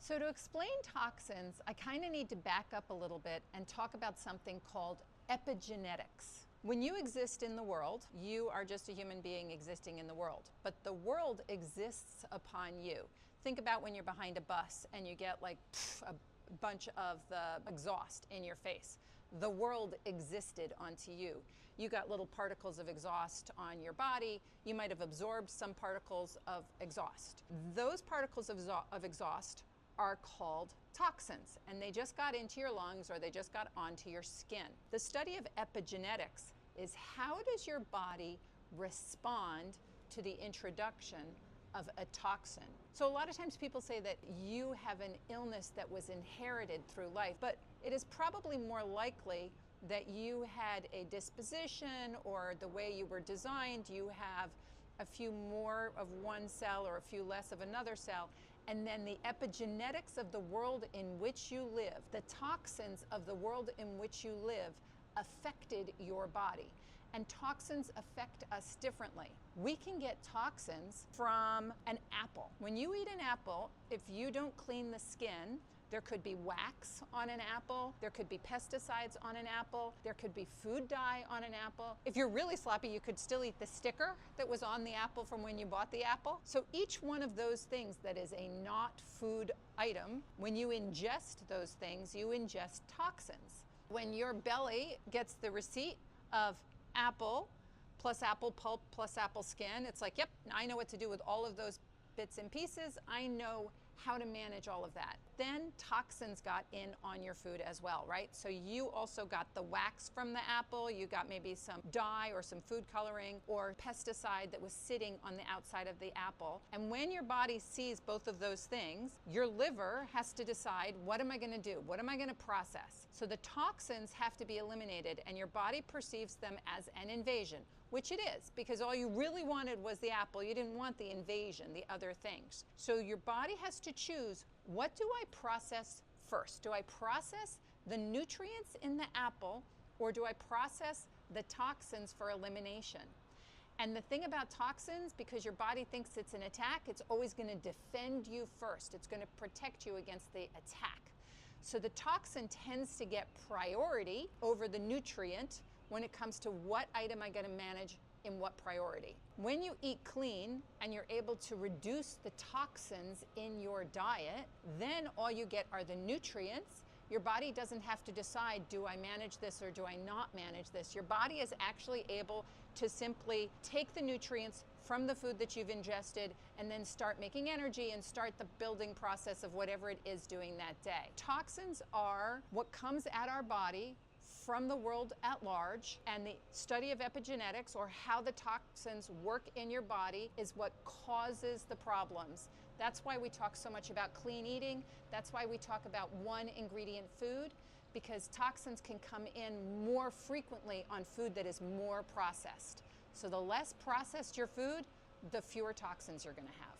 So to explain toxins, I kind of need to back up a little bit and talk about something called epigenetics. When you exist in the world, you are just a human being existing in the world, but the world exists upon you. Think about when you're behind a bus and you get like a bunch of the exhaust in your face. The world existed onto you. You got little particles of exhaust on your body. You might have absorbed some particles of exhaust. Those particles of exhaust are called toxins, and they just got into your lungs or they just got onto your skin. The study of epigenetics is how does your body respond to the introduction of a toxin. So a lot of times people say that you have an illness that was inherited through life, but it is probably more likely that you had a disposition or the way you were designed, you have a few more of one cell or a few less of another cell, and then the epigenetics of the world in which you live, the toxins of the world in which you live affected your body. And toxins affect us differently. We can get toxins from an apple. When you eat an apple, if you don't clean the skin, there could be wax on an apple, there could be pesticides on an apple, there could be food dye on an apple. If you're really sloppy, you could still eat the sticker that was on the apple from when you bought the apple. So each one of those things that is a not food item, when you ingest those things, you ingest toxins. When your belly gets the receipt of apple plus apple pulp plus apple skin, it's like, yep, I know what to do with all of those bits and pieces. I know how to manage all of that. Then toxins got in on your food as well, right? So you also got the wax from the apple, you got maybe some dye or some food coloring or pesticide that was sitting on the outside of the apple. And when your body sees both of those things, your liver has to decide, what am I gonna do? What am I gonna process? So the toxins have to be eliminated and your body perceives them as an invasion, which it is, because all you really wanted was the apple. You didn't want the invasion, the other things. So your body has to choose, what do I process first? Do I process the nutrients in the apple or do I process the toxins for elimination? And the thing about toxins, because your body thinks it's an attack, it's always going to defend you first. It's going to protect you against the attack. So the toxin tends to get priority over the nutrient when it comes to what item I'm going to manage in what priority. When you eat clean and you're able to reduce the toxins in your diet, then all you get are the nutrients. Your body doesn't have to decide, do I manage this or do I not manage this? Your body is actually able to simply take the nutrients from the food that you've ingested and then start making energy and start the building process of whatever it is doing that day. Toxins are what comes at our body from the world at large, and the study of epigenetics, or how the toxins work in your body, is what causes the problems. That's why we talk so much about clean eating. That's why we talk about one ingredient food, because toxins can come in more frequently on food that is more processed. So the less processed your food, the fewer toxins you're going to have.